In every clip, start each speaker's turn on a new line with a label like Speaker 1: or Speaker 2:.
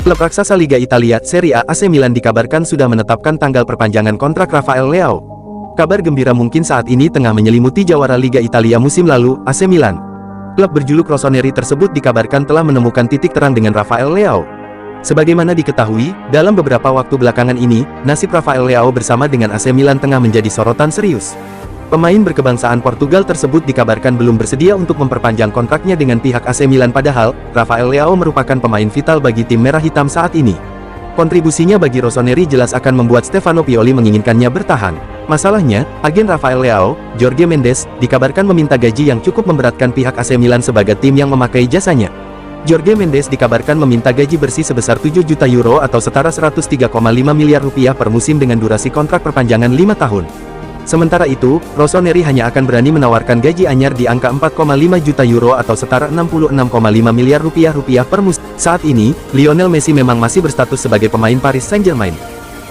Speaker 1: Klub raksasa Liga Italia Serie A AC Milan dikabarkan sudah menetapkan tanggal perpanjangan kontrak Rafael Leao. Kabar gembira mungkin saat ini tengah menyelimuti jawara Liga Italia musim lalu, AC Milan. Klub berjuluk Rossoneri tersebut dikabarkan telah menemukan titik terang dengan Rafael Leao. Sebagaimana diketahui, dalam beberapa waktu belakangan ini, nasib Rafael Leao bersama dengan AC Milan tengah menjadi sorotan serius. Pemain berkebangsaan Portugal tersebut dikabarkan belum bersedia untuk memperpanjang kontraknya dengan pihak AC Milan, padahal Rafael Leao merupakan pemain vital bagi tim merah hitam saat ini. Kontribusinya bagi Rossoneri jelas akan membuat Stefano Pioli menginginkannya bertahan. Masalahnya, agen Rafael Leao, Jorge Mendes, dikabarkan meminta gaji yang cukup memberatkan pihak AC Milan sebagai tim yang memakai jasanya. Jorge Mendes dikabarkan meminta gaji bersih sebesar 7 juta euro atau setara 103,5 miliar rupiah per musim dengan durasi kontrak perpanjangan 5 tahun. Sementara itu, Rossoneri hanya akan berani menawarkan gaji anyar di angka 4,5 juta euro atau setara 66,5 miliar rupiah per musim. Saat ini, Lionel Messi memang masih berstatus sebagai pemain Paris Saint-Germain.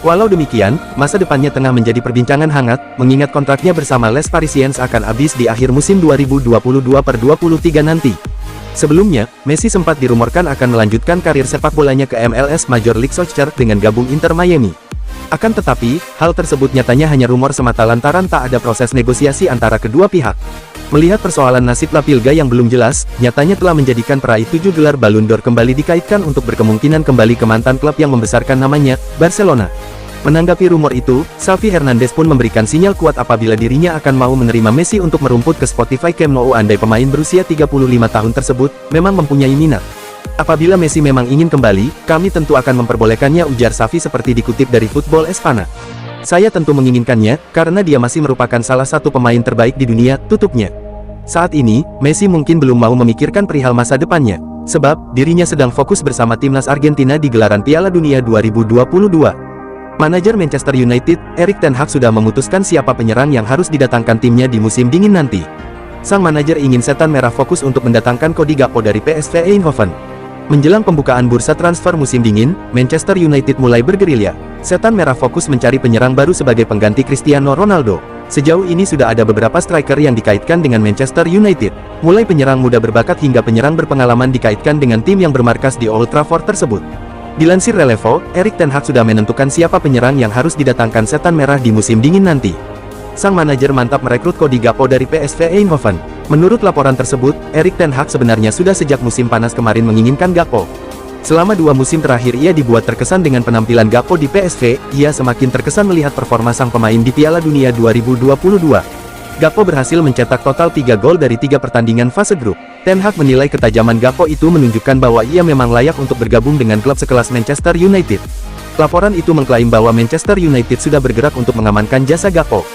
Speaker 1: Walau demikian, masa depannya tengah menjadi perbincangan hangat, mengingat kontraknya bersama Les Parisiens akan habis di akhir musim 2022/23 nanti. Sebelumnya, Messi sempat dirumorkan akan melanjutkan karir sepak bolanya ke MLS Major League Soccer dengan gabung Inter Miami. Akan tetapi, hal tersebut nyatanya hanya rumor semata lantaran tak ada proses negosiasi antara kedua pihak. Melihat persoalan nasib La Pilga yang belum jelas, nyatanya telah menjadikan peraih 7 gelar Ballon d'Or kembali dikaitkan untuk berkemungkinan kembali ke mantan klub yang membesarkan namanya, Barcelona. Menanggapi rumor itu, Xavi Hernandez pun memberikan sinyal kuat apabila dirinya akan mau menerima Messi untuk merumput ke Spotify Camp Nou andai pemain berusia 35 tahun tersebut memang mempunyai minat. Apabila Messi memang ingin kembali, kami tentu akan memperbolehkannya, ujar Xavi seperti dikutip dari Football Espana. Saya tentu menginginkannya, karena dia masih merupakan salah satu pemain terbaik di dunia, tutupnya. Saat ini, Messi mungkin belum mau memikirkan perihal masa depannya, sebab dirinya sedang fokus bersama timnas Argentina di gelaran Piala Dunia 2022. Manajer Manchester United, Erik ten Hag sudah memutuskan siapa penyerang yang harus didatangkan timnya di musim dingin nanti. Sang manajer ingin setan merah fokus untuk mendatangkan Cody Gakpo dari PSV Eindhoven. Menjelang pembukaan bursa transfer musim dingin, Manchester United mulai bergerilya. Setan merah fokus mencari penyerang baru sebagai pengganti Cristiano Ronaldo. Sejauh ini sudah ada beberapa striker yang dikaitkan dengan Manchester United. Mulai penyerang muda berbakat hingga penyerang berpengalaman dikaitkan dengan tim yang bermarkas di Old Trafford tersebut. Dilansir Relevo, Erik ten Hag sudah menentukan siapa penyerang yang harus didatangkan setan merah di musim dingin nanti. Sang manajer mantap merekrut Cody Gakpo dari PSV Eindhoven. Menurut laporan tersebut, Erik ten Hag sebenarnya sudah sejak musim panas kemarin menginginkan Gakpo. Selama 2 musim terakhir ia dibuat terkesan dengan penampilan Gakpo di PSV, ia semakin terkesan melihat performa sang pemain di Piala Dunia 2022. Gakpo berhasil mencetak total 3 gol dari 3 pertandingan fase grup. Ten Hag menilai ketajaman Gakpo itu menunjukkan bahwa ia memang layak untuk bergabung dengan klub sekelas Manchester United. Laporan itu mengklaim bahwa Manchester United sudah bergerak untuk mengamankan jasa Gakpo.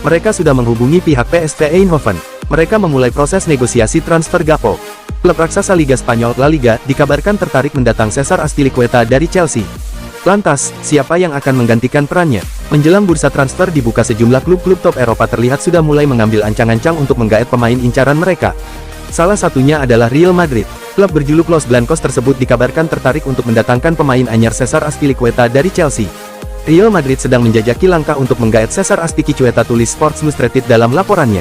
Speaker 1: Mereka sudah menghubungi pihak PSV Eindhoven. Mereka memulai proses negosiasi transfer Gakpo. Klub raksasa Liga Spanyol, La Liga, dikabarkan tertarik mendatang Cesar Azpilicueta dari Chelsea. Lantas, siapa yang akan menggantikan perannya? Menjelang bursa transfer dibuka, sejumlah klub-klub top Eropa terlihat sudah mulai mengambil ancang-ancang untuk menggaet pemain incaran mereka. Salah satunya adalah Real Madrid. Klub berjuluk Los Blancos tersebut dikabarkan tertarik untuk mendatangkan pemain anyar Cesar Azpilicueta dari Chelsea. Real Madrid sedang menjajaki langkah untuk menggaet Cesar Azpilicueta, tulis Sports Illustrated dalam laporannya.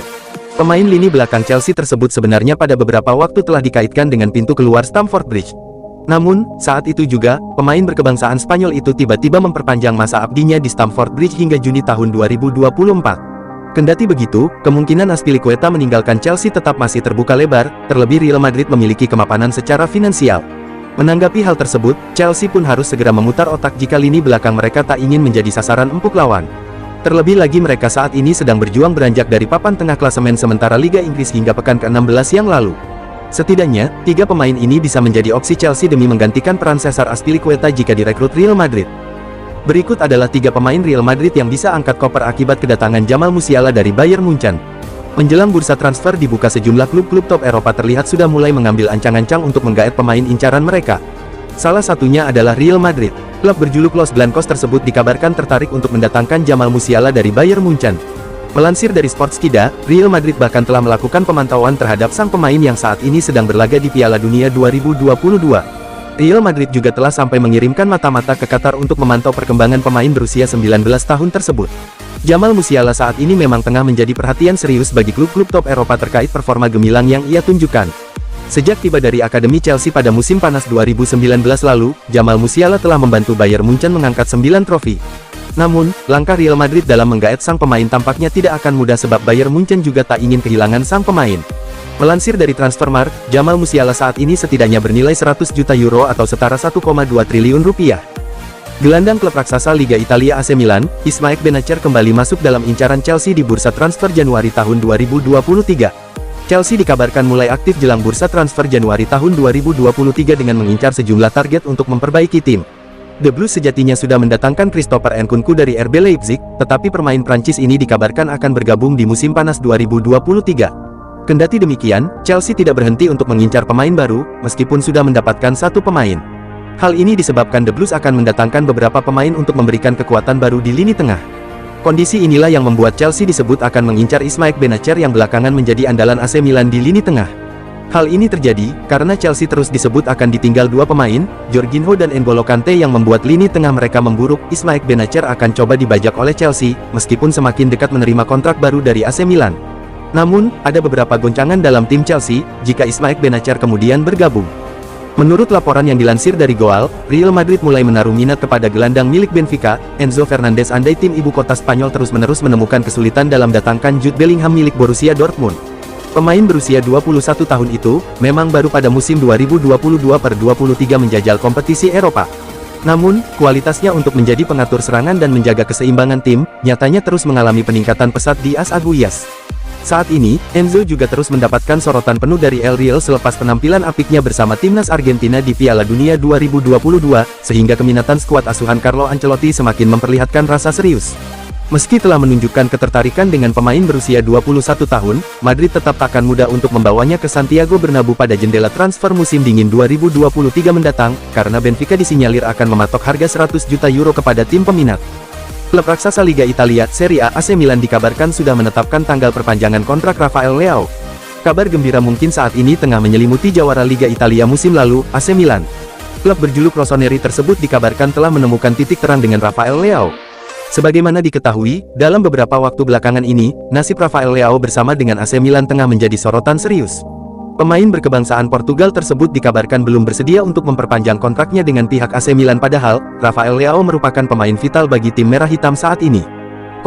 Speaker 1: Pemain lini belakang Chelsea tersebut sebenarnya pada beberapa waktu telah dikaitkan dengan pintu keluar Stamford Bridge. Namun, saat itu juga, pemain berkebangsaan Spanyol itu tiba-tiba memperpanjang masa abdinya di Stamford Bridge hingga Juni tahun 2024. Kendati begitu, kemungkinan Azpilicueta meninggalkan Chelsea tetap masih terbuka lebar, terlebih Real Madrid memiliki kemapanan secara finansial. Menanggapi hal tersebut, Chelsea pun harus segera memutar otak jika lini belakang mereka tak ingin menjadi sasaran empuk lawan. Terlebih lagi mereka saat ini sedang berjuang beranjak dari papan tengah klasemen sementara Liga Inggris hingga pekan ke-16 yang lalu. Setidaknya, 3 pemain ini bisa menjadi opsi Chelsea demi menggantikan peran Cesar Azpilicueta jika direkrut Real Madrid. Berikut adalah 3 pemain Real Madrid yang bisa angkat koper akibat kedatangan Jamal Musiala dari Bayern Munchen. Menjelang bursa transfer dibuka, sejumlah klub-klub top Eropa terlihat sudah mulai mengambil ancang-ancang untuk menggaet pemain incaran mereka. Salah satunya adalah Real Madrid. Klub berjuluk Los Blancos tersebut dikabarkan tertarik untuk mendatangkan Jamal Musiala dari Bayern Munchen. Melansir dari Sportskida, Real Madrid bahkan telah melakukan pemantauan terhadap sang pemain yang saat ini sedang berlaga di Piala Dunia 2022. Real Madrid juga telah sampai mengirimkan mata-mata ke Qatar untuk memantau perkembangan pemain berusia 19 tahun tersebut. Jamal Musiala saat ini memang tengah menjadi perhatian serius bagi klub-klub top Eropa terkait performa gemilang yang ia tunjukkan. Sejak tiba dari Akademi Chelsea pada musim panas 2019 lalu, Jamal Musiala telah membantu Bayern Munchen mengangkat 9 trofi. Namun, langkah Real Madrid dalam menggaet sang pemain tampaknya tidak akan mudah sebab Bayern Munchen juga tak ingin kehilangan sang pemain. Melansir dari Transfermarkt, Jamal Musiala saat ini setidaknya bernilai 100 juta euro atau setara 1,2 triliun rupiah. Gelandang klub raksasa Liga Italia AC Milan, Ismaik Benacer kembali masuk dalam incaran Chelsea di bursa transfer Januari tahun 2023. Chelsea dikabarkan mulai aktif jelang bursa transfer Januari tahun 2023 dengan mengincar sejumlah target untuk memperbaiki tim. The Blues sejatinya sudah mendatangkan Christopher Nkunku dari RB Leipzig, tetapi pemain Prancis ini dikabarkan akan bergabung di musim panas 2023. Kendati demikian, Chelsea tidak berhenti untuk mengincar pemain baru, meskipun sudah mendapatkan satu pemain. Hal ini disebabkan The Blues akan mendatangkan beberapa pemain untuk memberikan kekuatan baru di lini tengah. Kondisi inilah yang membuat Chelsea disebut akan mengincar Ismaik Benacer yang belakangan menjadi andalan AC Milan di lini tengah. Hal ini terjadi karena Chelsea terus disebut akan ditinggal dua pemain, Jorginho dan N'Golo Kante, yang membuat lini tengah mereka memburuk. Ismaik Benacer akan coba dibajak oleh Chelsea, meskipun semakin dekat menerima kontrak baru dari AC Milan. Namun, ada beberapa goncangan dalam tim Chelsea, jika Ismaik Benacer kemudian bergabung. Menurut laporan yang dilansir dari Goal, Real Madrid mulai menaruh minat kepada gelandang milik Benfica, Enzo Fernandez, andai tim ibu kota Spanyol terus-menerus menemukan kesulitan dalam datangkan Jude Bellingham milik Borussia Dortmund. Pemain berusia 21 tahun itu, memang baru pada musim 2022/23 menjajal kompetisi Eropa. Namun, kualitasnya untuk menjadi pengatur serangan dan menjaga keseimbangan tim, nyatanya terus mengalami peningkatan pesat di AS Aguyas. Saat ini, Enzo juga terus mendapatkan sorotan penuh dari El Real selepas penampilan apiknya bersama timnas Argentina di Piala Dunia 2022, sehingga keminatan skuad asuhan Carlo Ancelotti semakin memperlihatkan rasa serius. Meski telah menunjukkan ketertarikan dengan pemain berusia 21 tahun, Madrid tetap takkan mudah untuk membawanya ke Santiago Bernabeu pada jendela transfer musim dingin 2023 mendatang, karena Benfica disinyalir akan mematok harga 100 juta euro kepada tim peminat. Klub raksasa Liga Italia Serie A AC Milan dikabarkan sudah menetapkan tanggal perpanjangan kontrak Rafael Leao. Kabar gembira mungkin saat ini tengah menyelimuti jawara Liga Italia musim lalu, AC Milan. Klub berjuluk Rossoneri tersebut dikabarkan telah menemukan titik terang dengan Rafael Leao. Sebagaimana diketahui, dalam beberapa waktu belakangan ini, nasib Rafael Leao bersama dengan AC Milan tengah menjadi sorotan serius. Pemain berkebangsaan Portugal tersebut dikabarkan belum bersedia untuk memperpanjang kontraknya dengan pihak AC Milan, padahal Rafael Leao merupakan pemain vital bagi tim merah hitam saat ini.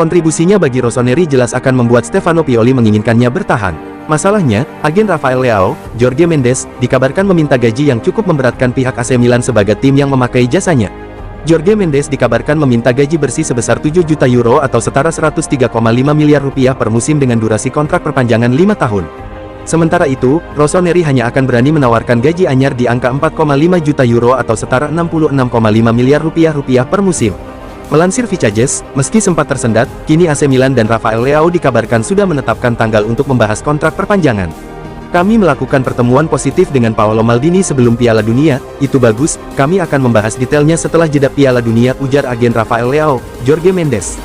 Speaker 1: Kontribusinya bagi Rossoneri jelas akan membuat Stefano Pioli menginginkannya bertahan. Masalahnya, agen Rafael Leao, Jorge Mendes, dikabarkan meminta gaji yang cukup memberatkan pihak AC Milan sebagai tim yang memakai jasanya. Jorge Mendes dikabarkan meminta gaji bersih sebesar 7 juta euro atau setara 103,5 miliar rupiah per musim dengan durasi kontrak perpanjangan 5 tahun. Sementara itu, Rossoneri hanya akan berani menawarkan gaji anyar di angka 4,5 juta euro atau setara 66,5 miliar rupiah per musim. Melansir Vicajes, meski sempat tersendat, kini AC Milan dan Rafael Leao dikabarkan sudah menetapkan tanggal untuk membahas kontrak perpanjangan. Kami melakukan pertemuan positif dengan Paolo Maldini sebelum Piala Dunia, itu bagus, kami akan membahas detailnya setelah jeda Piala Dunia, ujar agen Rafael Leao, Jorge Mendes.